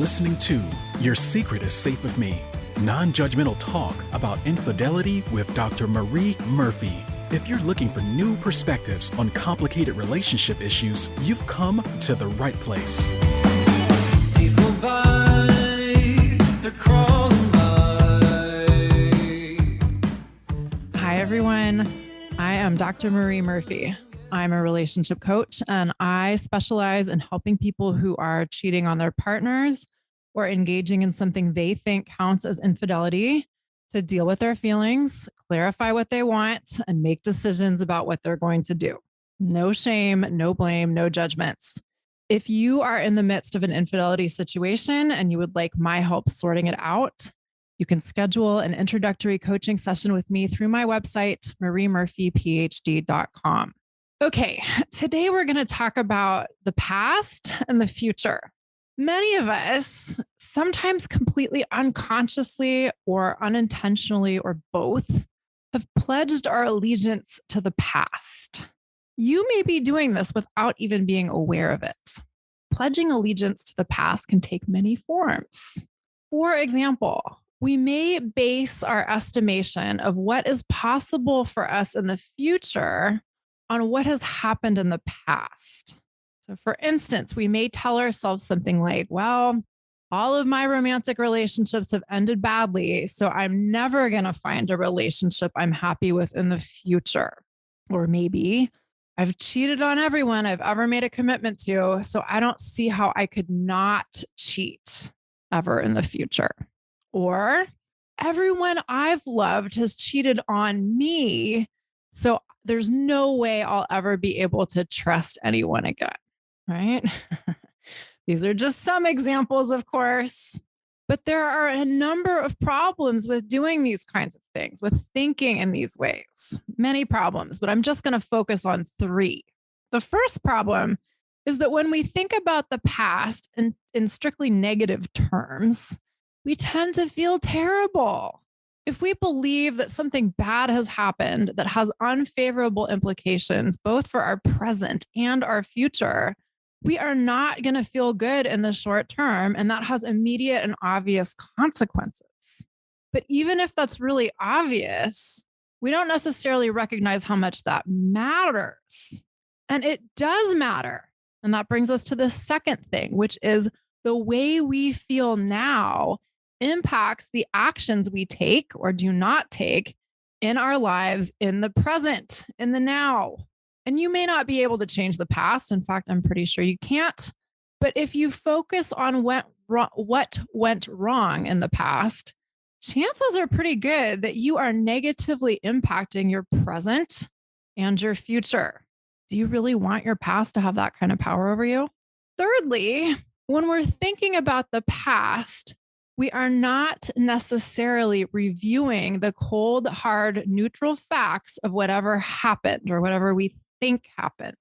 listening to Your Secret is Safe with Me, non-judgmental talk about infidelity with Dr. Marie Murphy. If you're looking for new perspectives on complicated relationship issues, you've come to the right place. Days go by, they're crawling by. Hi, everyone. I am Dr. Marie Murphy. I'm a relationship coach, and I specialize in helping people who are cheating on their partners or engaging in something they think counts as infidelity to deal with their feelings, clarify what they want, and make decisions about what they're going to do. No shame, no blame, no judgments. If you are in the midst of an infidelity situation and you would like my help sorting it out, you can schedule an introductory coaching session with me through my website, mariemurphyphd.com. Okay, today we're going to talk about the past and the future. Many of us, sometimes completely unconsciously or unintentionally or both, have pledged our allegiance to the past. You may be doing this without even being aware of it. Pledging allegiance to the past can take many forms. For example, we may base our estimation of what is possible for us in the future on what has happened in the past. So for instance, we may tell ourselves something like, well, all of my romantic relationships have ended badly, so I'm never going to find a relationship I'm happy with in the future. Or maybe I've cheated on everyone I've ever made a commitment to, so I don't see how I could not cheat ever in the future. Or everyone I've loved has cheated on me, so there's no way I'll ever be able to trust anyone again, right? These are just some examples, of course, but there are a number of problems with doing these kinds of things, with thinking in these ways. Many problems, but I'm just going to focus on three. The first problem is that when we think about the past in strictly negative terms, we tend to feel terrible. If we believe that something bad has happened that has unfavorable implications, both for our present and our future, we are not going to feel good in the short term, and that has immediate and obvious consequences. But even if that's really obvious, we don't necessarily recognize how much that matters. And it does matter. And that brings us to the second thing, which is the way we feel now impacts the actions we take or do not take in our lives in the present, in the now. And you may not be able to change the past. In fact, I'm pretty sure you can't. But if you focus on what went wrong in the past, chances are pretty good that you are negatively impacting your present and your future. Do you really want your past to have that kind of power over you? Thirdly, when we're thinking about the past, we are not necessarily reviewing the cold, hard, neutral facts of whatever happened or whatever we think happened,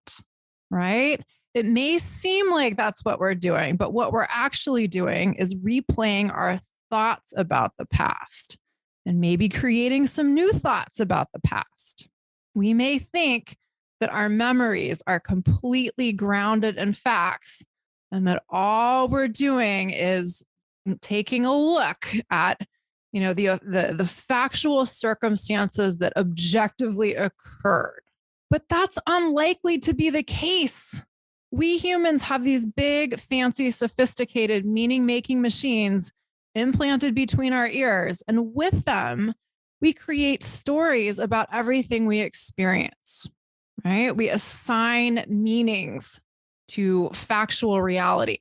right? It may seem like that's what we're doing, but what we're actually doing is replaying our thoughts about the past and maybe creating some new thoughts about the past. We may think that our memories are completely grounded in facts and that all we're doing is taking a look at, the factual circumstances that objectively occurred. But that's unlikely to be the case. We humans have these big, fancy, sophisticated meaning-making machines implanted between our ears, and with them, we create stories about everything we experience, right? We assign meanings to factual reality.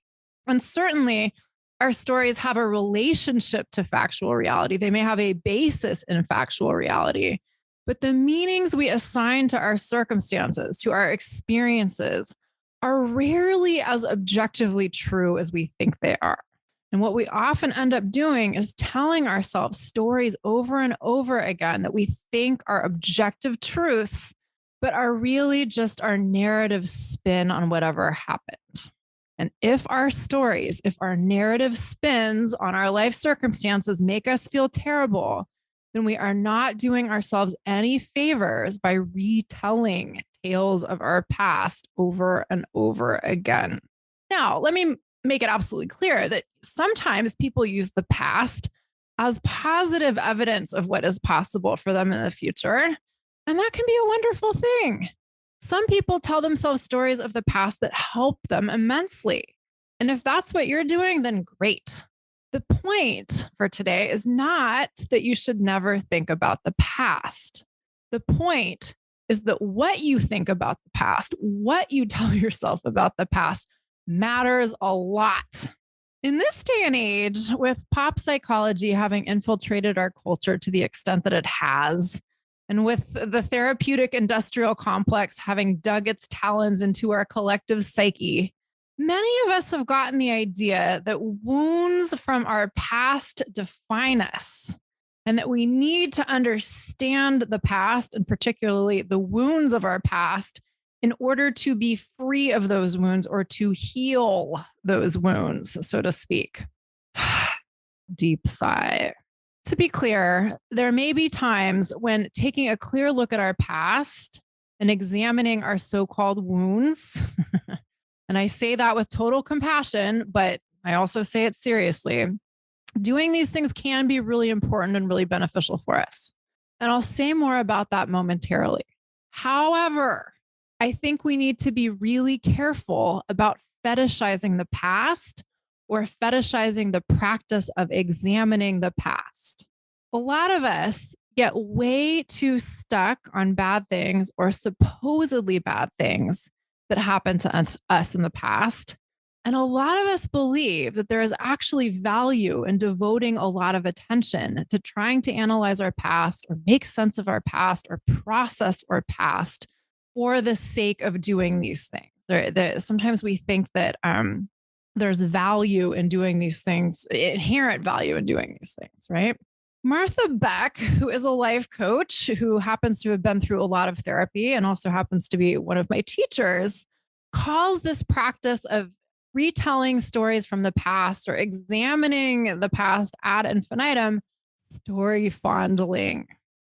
And certainly, our stories have a relationship to factual reality. They may have a basis in factual reality, but the meanings we assign to our circumstances, to our experiences, are rarely as objectively true as we think they are. And what we often end up doing is telling ourselves stories over and over again that we think are objective truths, but are really just our narrative spin on whatever happened. And if our stories, if our narrative spins on our life circumstances make us feel terrible, then we are not doing ourselves any favors by retelling tales of our past over and over again. Now, let me make it absolutely clear that sometimes people use the past as positive evidence of what is possible for them in the future. And that can be a wonderful thing. Some people tell themselves stories of the past that help them immensely. And if that's what you're doing, then great. The point for today is not that you should never think about the past. The point is that what you think about the past, what you tell yourself about the past, matters a lot. In this day and age, with pop psychology having infiltrated our culture to the extent that it has, and with the therapeutic industrial complex having dug its talons into our collective psyche, many of us have gotten the idea that wounds from our past define us and that we need to understand the past, and particularly the wounds of our past, in order to be free of those wounds or to heal those wounds, so to speak. Deep sigh. To be clear, there may be times when taking a clear look at our past and examining our so-called wounds, and I say that with total compassion, but I also say it seriously, doing these things can be really important and really beneficial for us. And I'll say more about that momentarily. However, I think we need to be really careful about fetishizing the past or fetishizing the practice of examining the past. A lot of us get way too stuck on bad things or supposedly bad things that happened to us in the past. And a lot of us believe that there is actually value in devoting a lot of attention to trying to analyze our past or make sense of our past or process our past for the sake of doing these things. Sometimes we think that there's value in doing these things, inherent value in doing these things, right? Martha Beck, who is a life coach who happens to have been through a lot of therapy and also happens to be one of my teachers, calls this practice of retelling stories from the past or examining the past ad infinitum story fondling.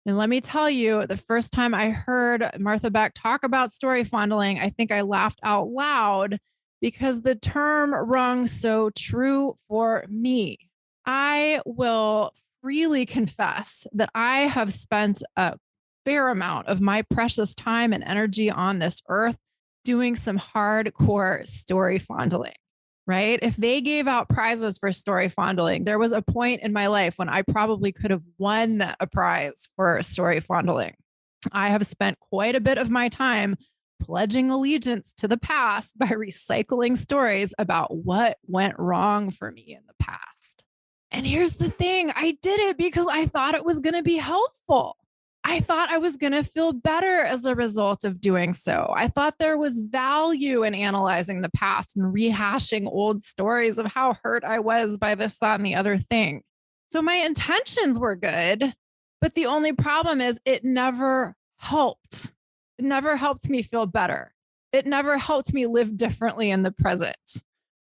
And let me tell you, the first time I heard Martha Beck talk about story fondling, I think I laughed out loud because the term rung so true for me. I will freely confess that I have spent a fair amount of my precious time and energy on this earth doing some hardcore story fondling, right? If they gave out prizes for story fondling, there was a point in my life when I probably could have won a prize for story fondling. I have spent quite a bit of my time pledging allegiance to the past by recycling stories about what went wrong for me in the past. And here's the thing, I did it because I thought it was going to be helpful. I thought I was going to feel better as a result of doing so. I thought there was value in analyzing the past and rehashing old stories of how hurt I was by this, that, and the other thing. So my intentions were good, but the only problem is it never helped. It never helped me feel better. It never helped me live differently in the present.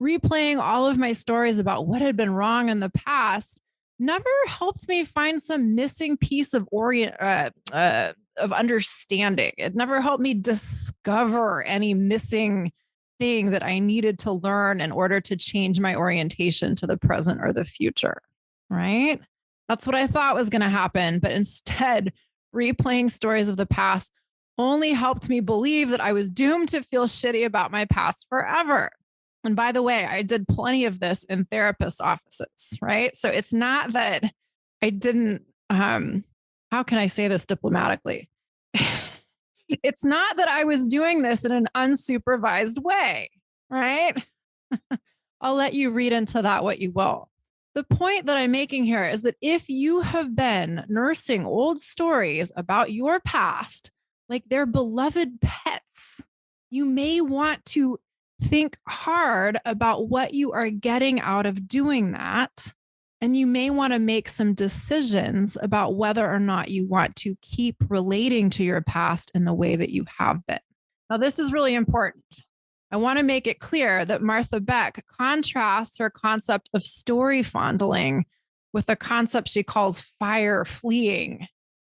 Replaying all of my stories about what had been wrong in the past never helped me find some missing piece of understanding. It never helped me discover any missing thing that I needed to learn in order to change my orientation to the present or the future, right? That's what I thought was going to happen. But instead, replaying stories of the past only helped me believe that I was doomed to feel shitty about my past forever. And by the way, I did plenty of this in therapist offices, right? So it's not that I didn't, how can I say this diplomatically? It's not that I was doing this in an unsupervised way, right? I'll let you read into that what you will. The point that I'm making here is that if you have been nursing old stories about your past, like their beloved pets, you may want to think hard about what you are getting out of doing that. And you may want to make some decisions about whether or not you want to keep relating to your past in the way that you have been. Now, this is really important. I want to make it clear that Martha Beck contrasts her concept of story fondling with a concept she calls fire fleeing.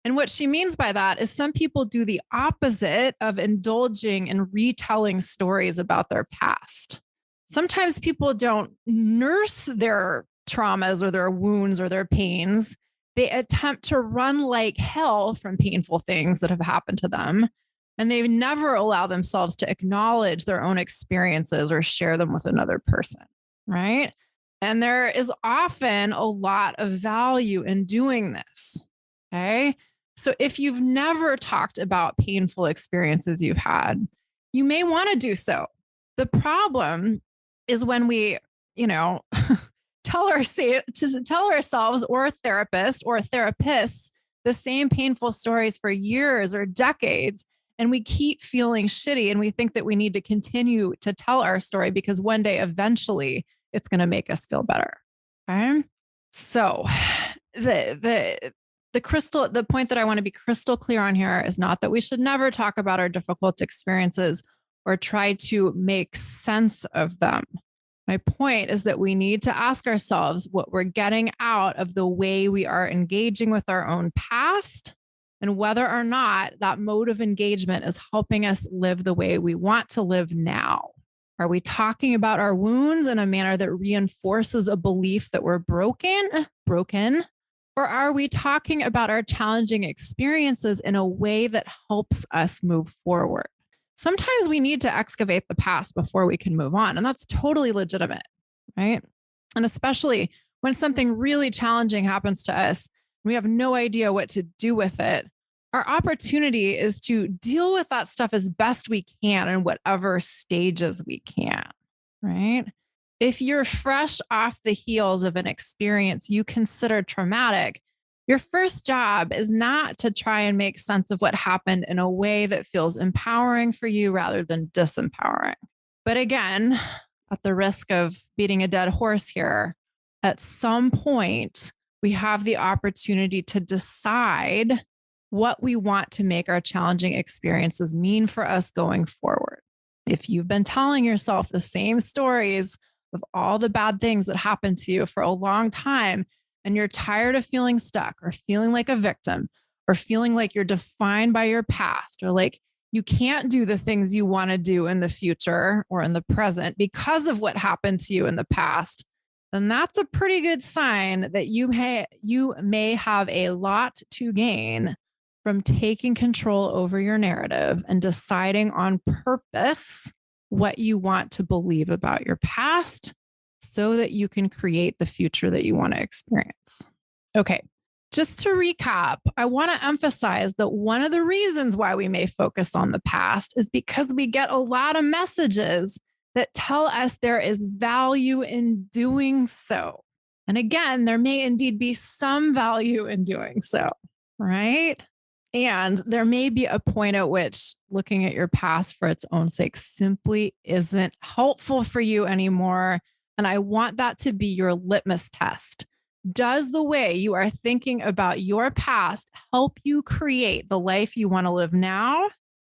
And what she means by that is some people do the opposite of indulging in retelling stories about their past. Sometimes people don't nurse their traumas or their wounds or their pains. They attempt to run like hell from painful things that have happened to them. And they never allow themselves to acknowledge their own experiences or share them with another person. Right. And there is often a lot of value in doing this. Okay. So if you've never talked about painful experiences you've had, you may want to do so. The problem is when we, tell ourselves or a therapist or therapists the same painful stories for years or decades, and we keep feeling shitty and we think that we need to continue to tell our story because one day eventually it's going to make us feel better. Okay. So the point that I want to be crystal clear on here is not that we should never talk about our difficult experiences or try to make sense of them. My point is that we need to ask ourselves what we're getting out of the way we are engaging with our own past and whether or not that mode of engagement is helping us live the way we want to live now. Are we talking about our wounds in a manner that reinforces a belief that we're broken? Or are we talking about our challenging experiences in a way that helps us move forward? Sometimes we need to excavate the past before we can move on, and that's totally legitimate, right? And especially when something really challenging happens to us, we have no idea what to do with it. Our opportunity is to deal with that stuff as best we can in whatever stages we can, right? If you're fresh off the heels of an experience you consider traumatic, your first job is not to try and make sense of what happened in a way that feels empowering for you rather than disempowering. But again, at the risk of beating a dead horse here, at some point, we have the opportunity to decide what we want to make our challenging experiences mean for us going forward. If you've been telling yourself the same stories of all the bad things that happened to you for a long time, and you're tired of feeling stuck or feeling like a victim or feeling like you're defined by your past or like you can't do the things you want to do in the future or in the present because of what happened to you in the past, then that's a pretty good sign that you may have a lot to gain from taking control over your narrative and deciding on purpose what you want to believe about your past so that you can create the future that you want to experience. Okay, just to recap, I want to emphasize that one of the reasons why we may focus on the past is because we get a lot of messages that tell us there is value in doing so. And again, there may indeed be some value in doing so, right? And there may be a point at which looking at your past for its own sake simply isn't helpful for you anymore. And I want that to be your litmus test. Does the way you are thinking about your past help you create the life you want to live now?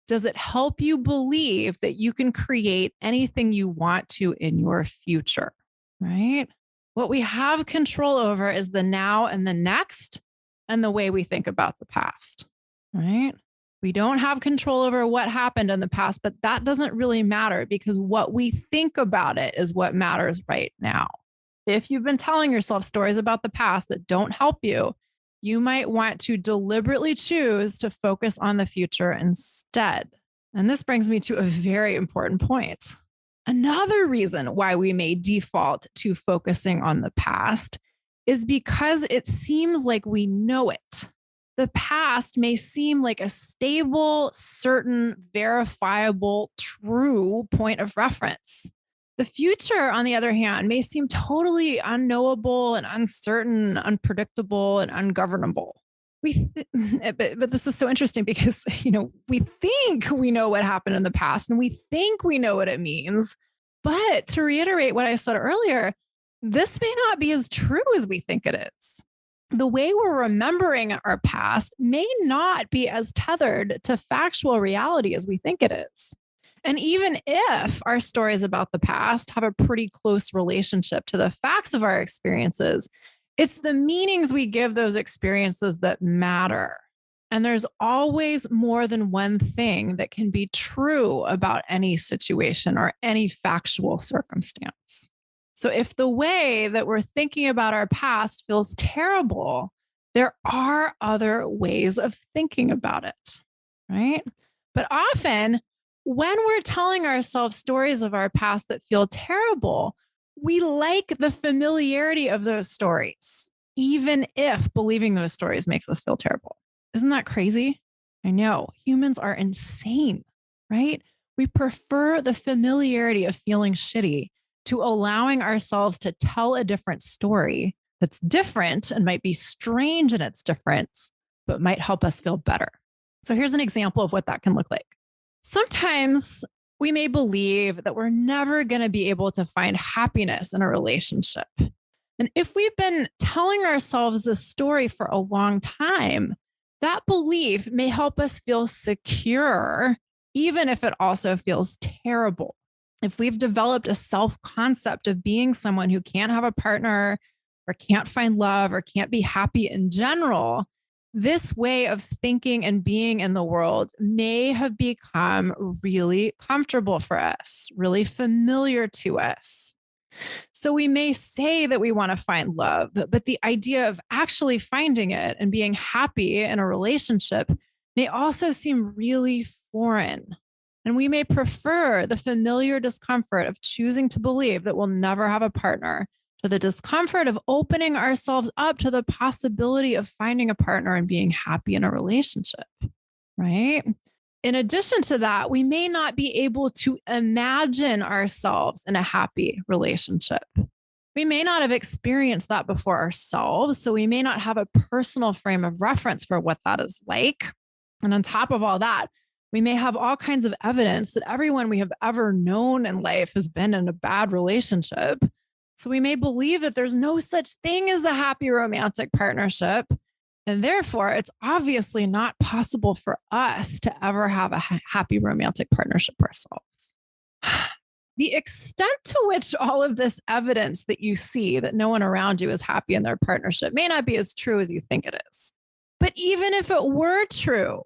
Does it help you believe that you can create anything you want to in your future? Right? What we have control over is the now and the next and the way we think about the past. Right? We don't have control over what happened in the past, but that doesn't really matter because what we think about it is what matters right now. If you've been telling yourself stories about the past that don't help you, you might want to deliberately choose to focus on the future instead. And this brings me to a very important point. Another reason why we may default to focusing on the past is because it seems like we know it. The past may seem like a stable, certain, verifiable, true point of reference. The future, on the other hand, may seem totally unknowable and uncertain, unpredictable, and ungovernable. But this is so interesting because, we think we know what happened in the past and we think we know what it means. But to reiterate what I said earlier, this may not be as true as we think it is. The way we're remembering our past may not be as tethered to factual reality as we think it is. And even if our stories about the past have a pretty close relationship to the facts of our experiences, it's the meanings we give those experiences that matter. And there's always more than one thing that can be true about any situation or any factual circumstance. So if the way that we're thinking about our past feels terrible, there are other ways of thinking about it, right? But often, when we're telling ourselves stories of our past that feel terrible, we like the familiarity of those stories, even if believing those stories makes us feel terrible. Isn't that crazy? I know humans are insane, right? We prefer the familiarity of feeling shitty to allowing ourselves to tell a different story that's different and might be strange in its difference, but might help us feel better. So here's an example of what that can look like. Sometimes we may believe that we're never going to be able to find happiness in a relationship. And if we've been telling ourselves this story for a long time, that belief may help us feel secure, even if it also feels terrible. If we've developed a self-concept of being someone who can't have a partner or can't find love or can't be happy in general, this way of thinking and being in the world may have become really comfortable for us, really familiar to us. So we may say that we want to find love, but the idea of actually finding it and being happy in a relationship may also seem really foreign. And we may prefer the familiar discomfort of choosing to believe that we'll never have a partner to the discomfort of opening ourselves up to the possibility of finding a partner and being happy in a relationship, right? In addition to that, we may not be able to imagine ourselves in a happy relationship. We may not have experienced that before ourselves, so we may not have a personal frame of reference for what that is like. And on top of all that, we may have all kinds of evidence that everyone we have ever known in life has been in a bad relationship. So we may believe that there's no such thing as a happy romantic partnership. And therefore, it's obviously not possible for us to ever have a happy romantic partnership ourselves. The extent to which all of this evidence that you see that no one around you is happy in their partnership may not be as true as you think it is. But even if it were true,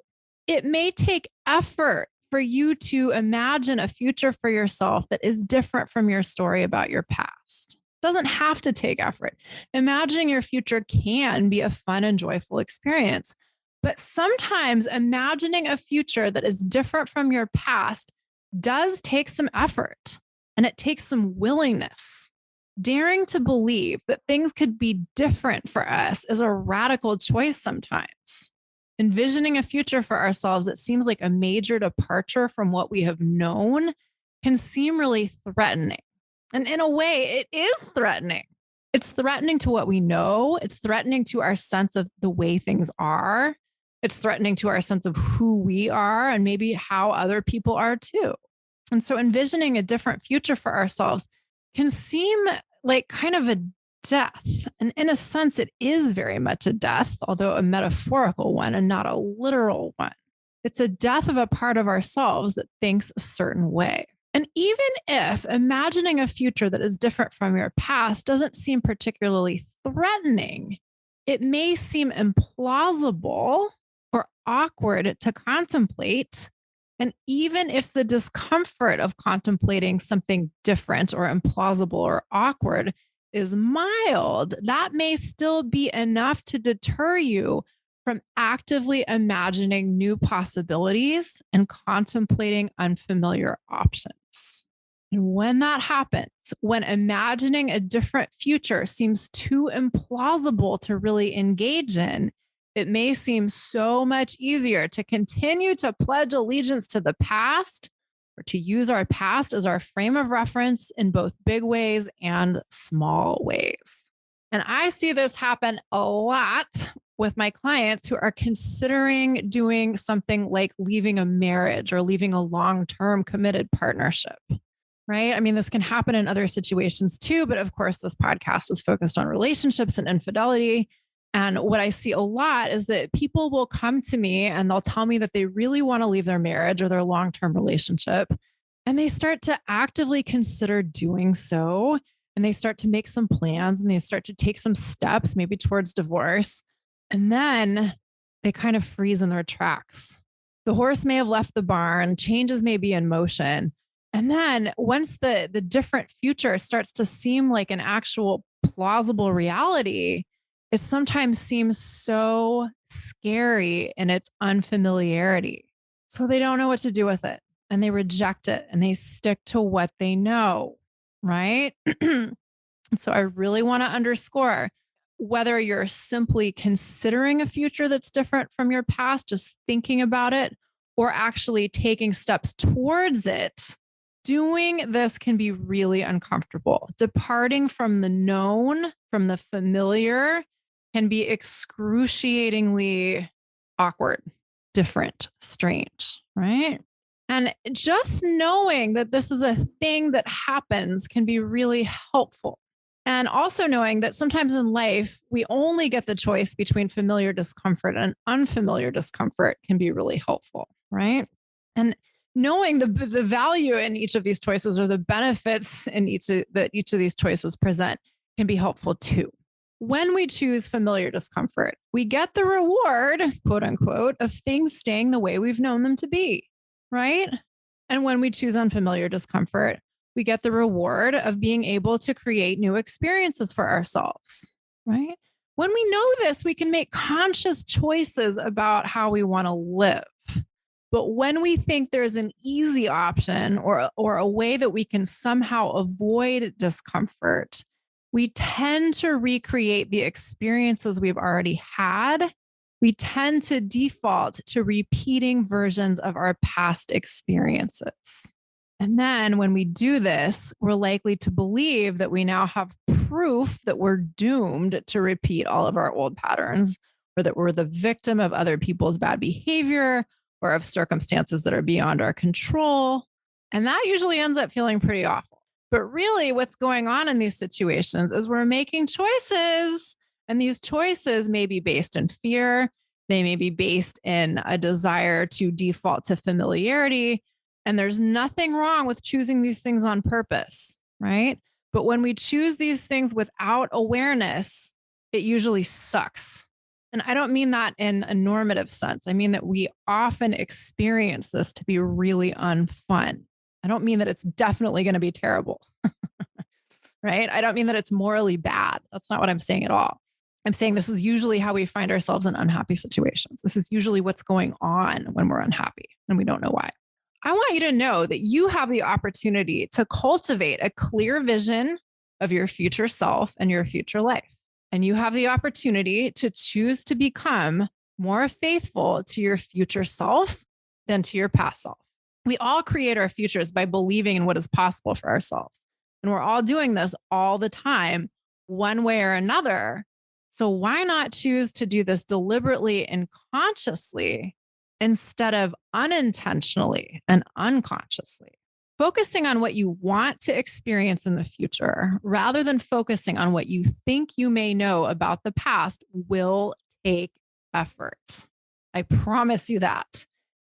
it may take effort for you to imagine a future for yourself that is different from your story about your past. It doesn't have to take effort. Imagining your future can be a fun and joyful experience. But sometimes imagining a future that is different from your past does take some effort, and it takes some willingness. Daring to believe that things could be different for us is a radical choice sometimes. Envisioning a future for ourselves that seems like a major departure from what we have known can seem really threatening. And in a way, it is threatening. It's threatening to what we know. It's threatening to our sense of the way things are. It's threatening to our sense of who we are and maybe how other people are too. And so envisioning a different future for ourselves can seem like kind of a death. And in a sense, it is very much a death, although a metaphorical one and not a literal one. It's a death of a part of ourselves that thinks a certain way. And even if imagining a future that is different from your past doesn't seem particularly threatening, it may seem implausible or awkward to contemplate. And even if the discomfort of contemplating something different or implausible or awkward is mild, that may still be enough to deter you from actively imagining new possibilities and contemplating unfamiliar options. And when that happens, when imagining a different future seems too implausible to really engage in, it may seem so much easier to continue to pledge allegiance to the past or to use our past as our frame of reference in both big ways and small ways. And I see this happen a lot with my clients who are considering doing something like leaving a marriage or leaving a long-term committed partnership, right? I mean, this can happen in other situations too, but of course, this podcast is focused on relationships and infidelity. And what I see a lot is that people will come to me and they'll tell me that they really want to leave their marriage or their long-term relationship. And they start to actively consider doing so. And they start to make some plans and they start to take some steps, maybe towards divorce. And then they kind of freeze in their tracks. The horse may have left the barn, changes may be in motion. And then once the different future starts to seem like an actual plausible reality, it sometimes seems so scary in its unfamiliarity. So they don't know what to do with it and they reject it and they stick to what they know, right? So I really want to underscore whether you're simply considering a future that's different from your past, just thinking about it, or actually taking steps towards it. Doing this can be really uncomfortable. Departing from the known, from the familiar, can be excruciatingly awkward, different, strange, right? And just knowing that this is a thing that happens can be really helpful. And also knowing that sometimes in life, we only get the choice between familiar discomfort and unfamiliar discomfort can be really helpful, right? And knowing the value in each of these choices or the benefits in that each of these choices present can be helpful too. When we choose familiar discomfort, we get the reward, quote unquote, of things staying the way we've known them to be, right? And when we choose unfamiliar discomfort, we get the reward of being able to create new experiences for ourselves, right? When we know this, we can make conscious choices about how we want to live. But when we think there's an easy option or a way that we can somehow avoid discomfort, we tend to recreate the experiences we've already had. We tend to default to repeating versions of our past experiences. And then when we do this, we're likely to believe that we now have proof that we're doomed to repeat all of our old patterns, or that we're the victim of other people's bad behavior or of circumstances that are beyond our control. And that usually ends up feeling pretty awful. But really, what's going on in these situations is we're making choices, and these choices may be based in fear. They may be based in a desire to default to familiarity. And there's nothing wrong with choosing these things on purpose, right? But when we choose these things without awareness, it usually sucks. And I don't mean that in a normative sense. I mean that we often experience this to be really unfun. I don't mean that it's definitely going to be terrible, right? I don't mean that it's morally bad. That's not what I'm saying at all. I'm saying this is usually how we find ourselves in unhappy situations. This is usually what's going on when we're unhappy and we don't know why. I want you to know that you have the opportunity to cultivate a clear vision of your future self and your future life. And you have the opportunity to choose to become more faithful to your future self than to your past self. We all create our futures by believing in what is possible for ourselves. And we're all doing this all the time, one way or another. So why not choose to do this deliberately and consciously instead of unintentionally and unconsciously? Focusing on what you want to experience in the future rather than focusing on what you think you may know about the past will take effort. I promise you that.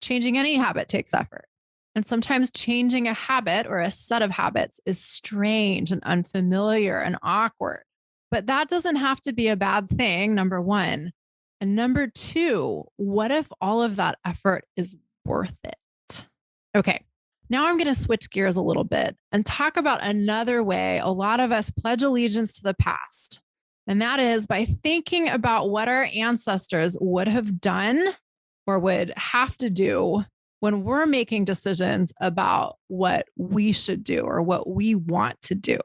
Changing any habit takes effort. And sometimes changing a habit or a set of habits is strange and unfamiliar and awkward. But that doesn't have to be a bad thing, number one. And number two, what if all of that effort is worth it? Okay, now I'm going to switch gears a little bit and talk about another way a lot of us pledge allegiance to the past. And that is by thinking about what our ancestors would have done or would have to do when we're making decisions about what we should do or what we want to do,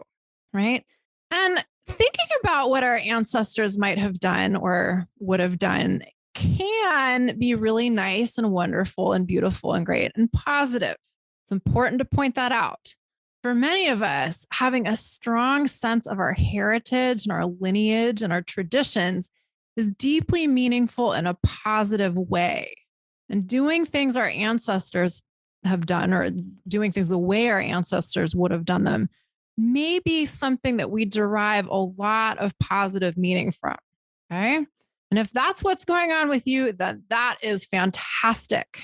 right? And thinking about what our ancestors might have done or would have done can be really nice and wonderful and beautiful and great and positive. It's important to point that out. For many of us, having a strong sense of our heritage and our lineage and our traditions is deeply meaningful in a positive way. And doing things our ancestors have done or doing things the way our ancestors would have done them may be something that we derive a lot of positive meaning from. Okay. And if that's what's going on with you, then that is fantastic.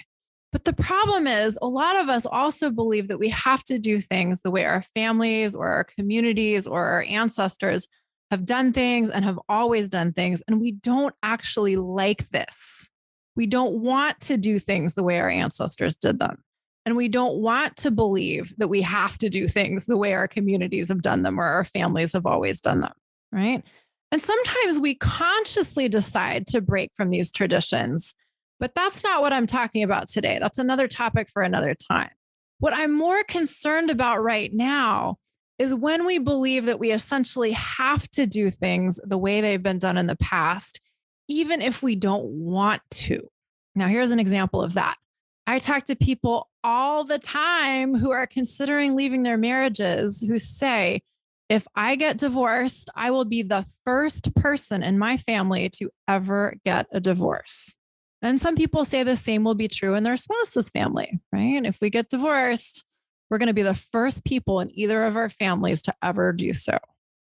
But the problem is, a lot of us also believe that we have to do things the way our families or our communities or our ancestors have done things and have always done things. And we don't actually like this. We don't want to do things the way our ancestors did them. And we don't want to believe that we have to do things the way our communities have done them or our families have always done them, right? And sometimes we consciously decide to break from these traditions, but that's not what I'm talking about today. That's another topic for another time. What I'm more concerned about right now is when we believe that we essentially have to do things the way they've been done in the past, even if we don't want to. Now, here's an example of that. I talk to people all the time who are considering leaving their marriages who say, if I get divorced, I will be the first person in my family to ever get a divorce. And some people say the same will be true in their spouse's family, right? If we get divorced, we're going to be the first people in either of our families to ever do so.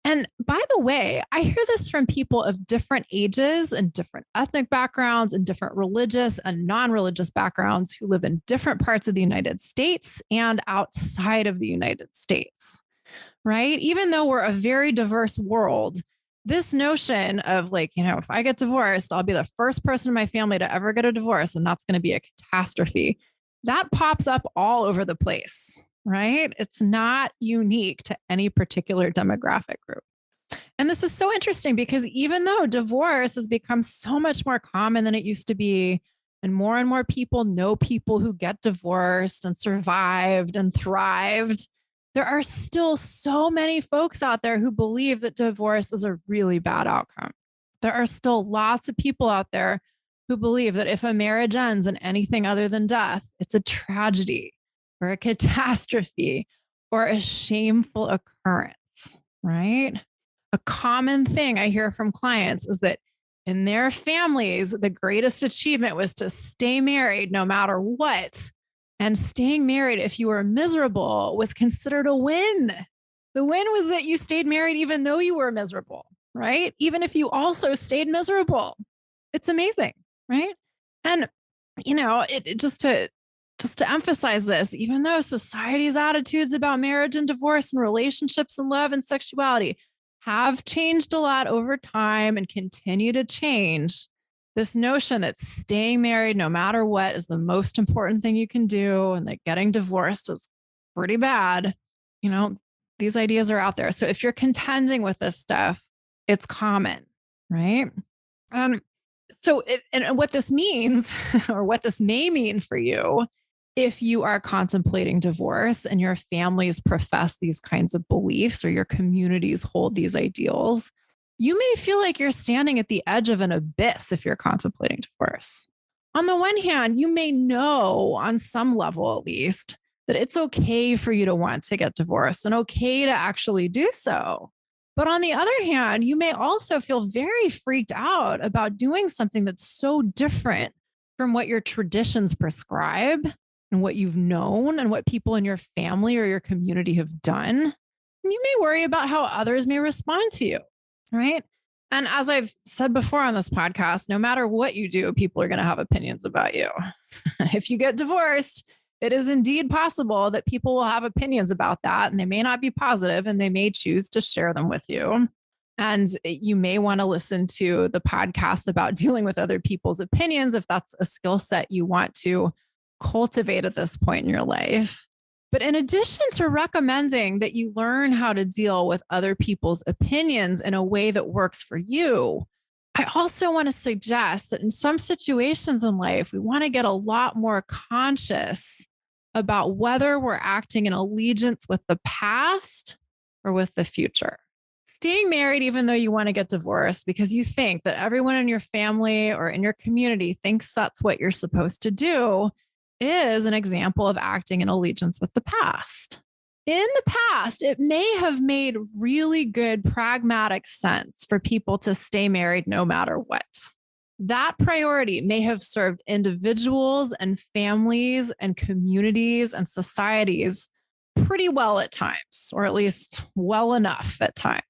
And by the way, I hear this from people of different ages and different ethnic backgrounds and different religious and non-religious backgrounds who live in different parts of the United States and outside of the United States, right? Even though we're a very diverse world, this notion of like, if I get divorced, I'll be the first person in my family to ever get a divorce, and that's going to be a catastrophe. That pops up all over the place, right? It's not unique to any particular demographic group. And this is so interesting because even though divorce has become so much more common than it used to be, and more people know people who get divorced and survived and thrived, there are still so many folks out there who believe that divorce is a really bad outcome. There are still lots of people out there who believe that if a marriage ends in anything other than death, it's a tragedy or a catastrophe or a shameful occurrence, right? A common thing I hear from clients is that in their families, the greatest achievement was to stay married no matter what. And staying married, if you were miserable, was considered a win. The win was that you stayed married even though you were miserable, right? Even if you also stayed miserable. It's amazing, right? And, just to emphasize this, even though society's attitudes about marriage and divorce and relationships and love and sexuality have changed a lot over time and continue to change, this notion that staying married no matter what is the most important thing you can do and that getting divorced is pretty bad, these ideas are out there. So if you're contending with this stuff, it's common, right? And and what this means or what this may mean for you, if you are contemplating divorce and your families profess these kinds of beliefs or your communities hold these ideals, you may feel like you're standing at the edge of an abyss if you're contemplating divorce. On the one hand, you may know on some level, at least, that it's okay for you to want to get divorced and okay to actually do so. But on the other hand, you may also feel very freaked out about doing something that's so different from what your traditions prescribe and what you've known and what people in your family or your community have done. And you may worry about how others may respond to you, right? And as I've said before on this podcast, no matter what you do, people are going to have opinions about you. If you get divorced, it is indeed possible that people will have opinions about that, and they may not be positive, and they may choose to share them with you. And you may want to listen to the podcast about dealing with other people's opinions if that's a skill set you want to cultivate at this point in your life. But in addition to recommending that you learn how to deal with other people's opinions in a way that works for you, I also want to suggest that in some situations in life, we want to get a lot more conscious about whether we're acting in allegiance with the past or with the future. Staying married, even though you want to get divorced because you think that everyone in your family or in your community thinks that's what you're supposed to do, is an example of acting in allegiance with the past. In the past, it may have made really good pragmatic sense for people to stay married no matter what. That priority may have served individuals and families and communities and societies pretty well at times, or at least well enough at times.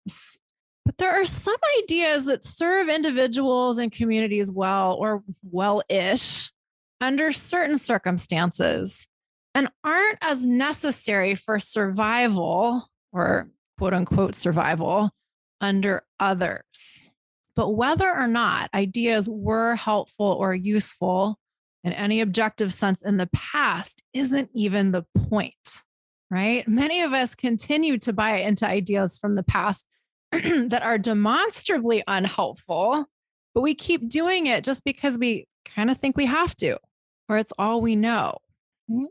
But there are some ideas that serve individuals and communities well, or well-ish, under certain circumstances, and aren't as necessary for survival or quote unquote survival under others. But whether or not ideas were helpful or useful in any objective sense in the past isn't even the point, right? Many of us continue to buy into ideas from the past that are demonstrably unhelpful, but we keep doing it just because we kind of think we have to, or it's all we know. Right?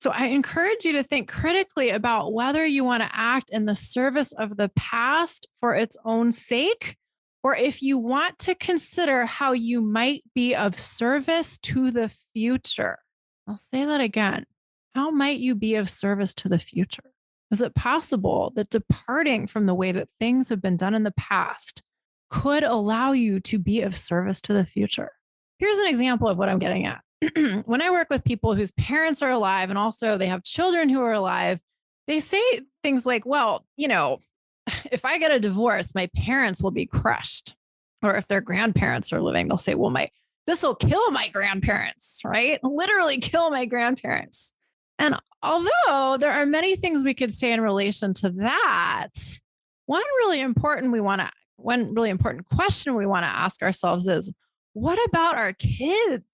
So I encourage you to think critically about whether you want to act in the service of the past for its own sake, or if you want to consider how you might be of service to the future. I'll say that again. How might you be of service to the future? Is it possible that departing from the way that things have been done in the past could allow you to be of service to the future? Here's an example of what I'm getting at. When I work with people whose parents are alive and also they have children who are alive, they say things like, well, if I get a divorce, my parents will be crushed. Or if their grandparents are living, they'll say, well, this will kill my grandparents, right? Literally kill my grandparents. And although there are many things we could say in relation to that, one really important question we want to ask ourselves is, what about our kids?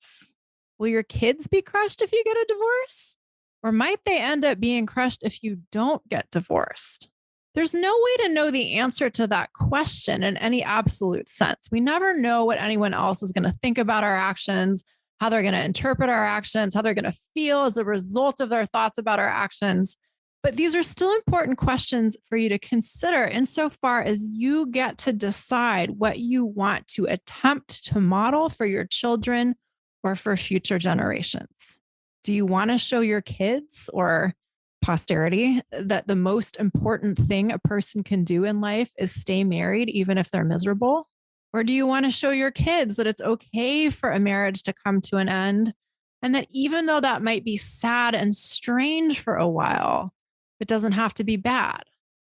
Will your kids be crushed if you get a divorce? Or might they end up being crushed if you don't get divorced? There's no way to know the answer to that question in any absolute sense. We never know what anyone else is going to think about our actions, how they're going to interpret our actions, how they're going to feel as a result of their thoughts about our actions. But these are still important questions for you to consider insofar as you get to decide what you want to attempt to model for your children or for future generations. Do you want to show your kids or posterity that the most important thing a person can do in life is stay married, even if they're miserable? Or do you want to show your kids that it's okay for a marriage to come to an end? And that even though that might be sad and strange for a while, it doesn't have to be bad.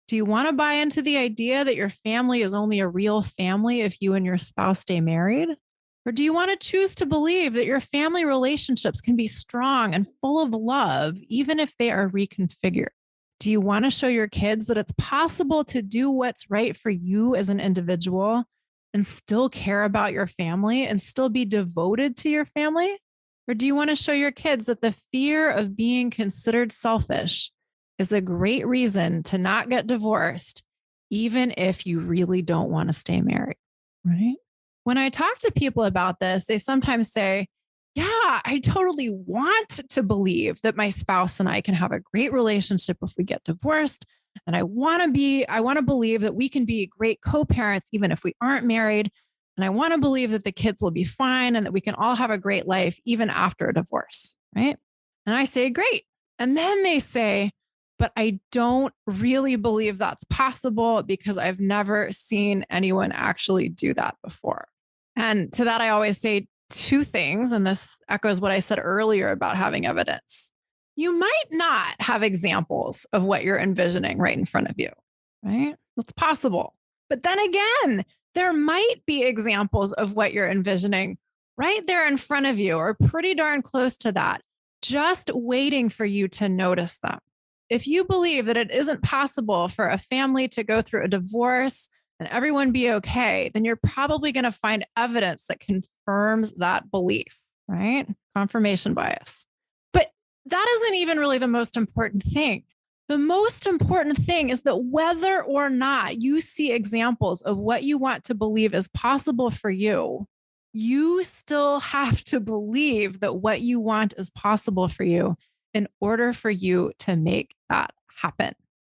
Do you want to buy into the idea that your family is only a real family if you and your spouse stay married? Or do you want to choose to believe that your family relationships can be strong and full of love, even if they are reconfigured? Do you want to show your kids that it's possible to do what's right for you as an individual and still care about your family and still be devoted to your family? Or do you want to show your kids that the fear of being considered selfish is a great reason to not get divorced, even if you really don't want to stay married, right? When I talk to people about this, they sometimes say, yeah, I totally want to believe that my spouse and I can have a great relationship if we get divorced. And I want to believe that we can be great co-parents even if we aren't married. And I want to believe that the kids will be fine and that we can all have a great life even after a divorce, right? And I say, great. And then they say, but I don't really believe that's possible because I've never seen anyone actually do that before. And to that, I always say two things. And this echoes what I said earlier about having evidence. You might not have examples of what you're envisioning right in front of you, right? That's possible. But then again, there might be examples of what you're envisioning right there in front of you or pretty darn close to that, just waiting for you to notice them. If you believe that it isn't possible for a family to go through a divorce and everyone be okay, then you're probably going to find evidence that confirms that belief, right? Confirmation bias. But that isn't even really the most important thing. The most important thing is that whether or not you see examples of what you want to believe is possible for you, you still have to believe that what you want is possible for you in order for you to make that happen.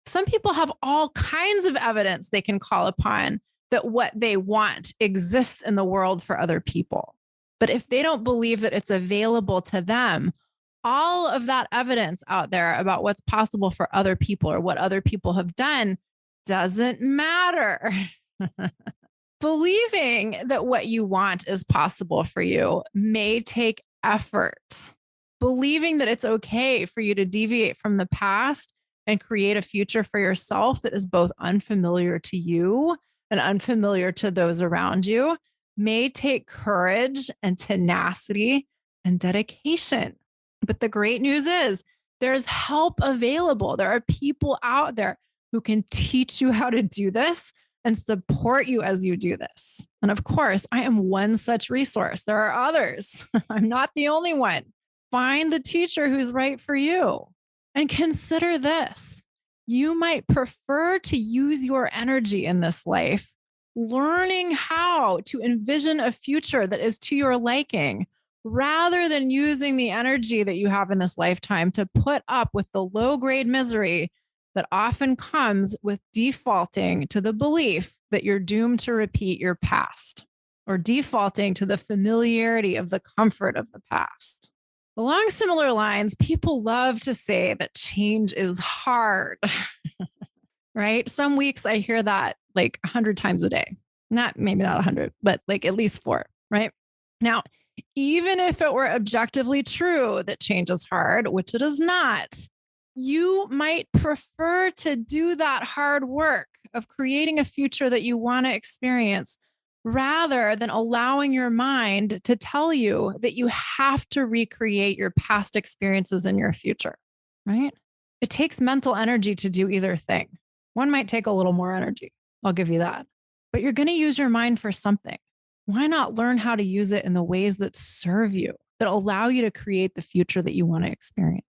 Some people have all kinds of evidence they can call upon that what they want exists in the world for other people. But if they don't believe that it's available to them, all of that evidence out there about what's possible for other people or what other people have done doesn't matter. Believing that what you want is possible for you may take effort. Believing that it's okay for you to deviate from the past and create a future for yourself that is both unfamiliar to you and unfamiliar to those around you may take courage and tenacity and dedication. But the great news is there's help available. There are people out there who can teach you how to do this and support you as you do this. And of course, I am one such resource. There are others. I'm not the only one. Find the teacher who's right for you. And consider this. You might prefer to use your energy in this life, learning how to envision a future that is to your liking, rather than using the energy that you have in this lifetime to put up with the low-grade misery that often comes with defaulting to the belief that you're doomed to repeat your past, or defaulting to the familiarity of the comfort of the past. Along similar lines, people love to say that change is hard, right? Some weeks I hear that like 100 times a day. Maybe not 100, but like at least 4, right? Now, even if it were objectively true that change is hard, which it is not, you might prefer to do that hard work of creating a future that you want to experience rather than allowing your mind to tell you that you have to recreate your past experiences in your future, right? It takes mental energy to do either thing. One might take a little more energy. I'll give you that. But you're going to use your mind for something. Why not learn how to use it in the ways that serve you, that allow you to create the future that you want to experience?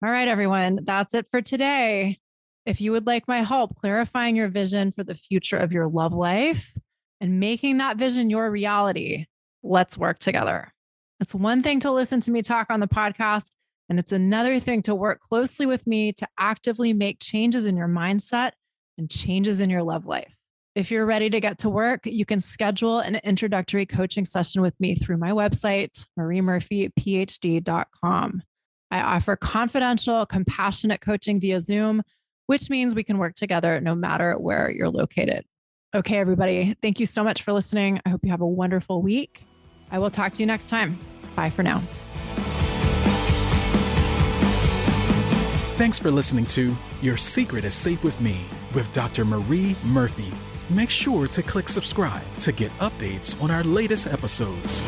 All right, everyone, that's it for today. If you would like my help clarifying your vision for the future of your love life and making that vision your reality, let's work together. It's one thing to listen to me talk on the podcast, and it's another thing to work closely with me to actively make changes in your mindset and changes in your love life. If you're ready to get to work, you can schedule an introductory coaching session with me through my website, mariemurphyphd.com. I offer confidential, compassionate coaching via Zoom, which means we can work together no matter where you're located. Okay, everybody, thank you so much for listening. I hope you have a wonderful week. I will talk to you next time. Bye for now. Thanks for listening to Your Secret is Safe with Me with Dr. Marie Murphy. Make sure to click subscribe to get updates on our latest episodes.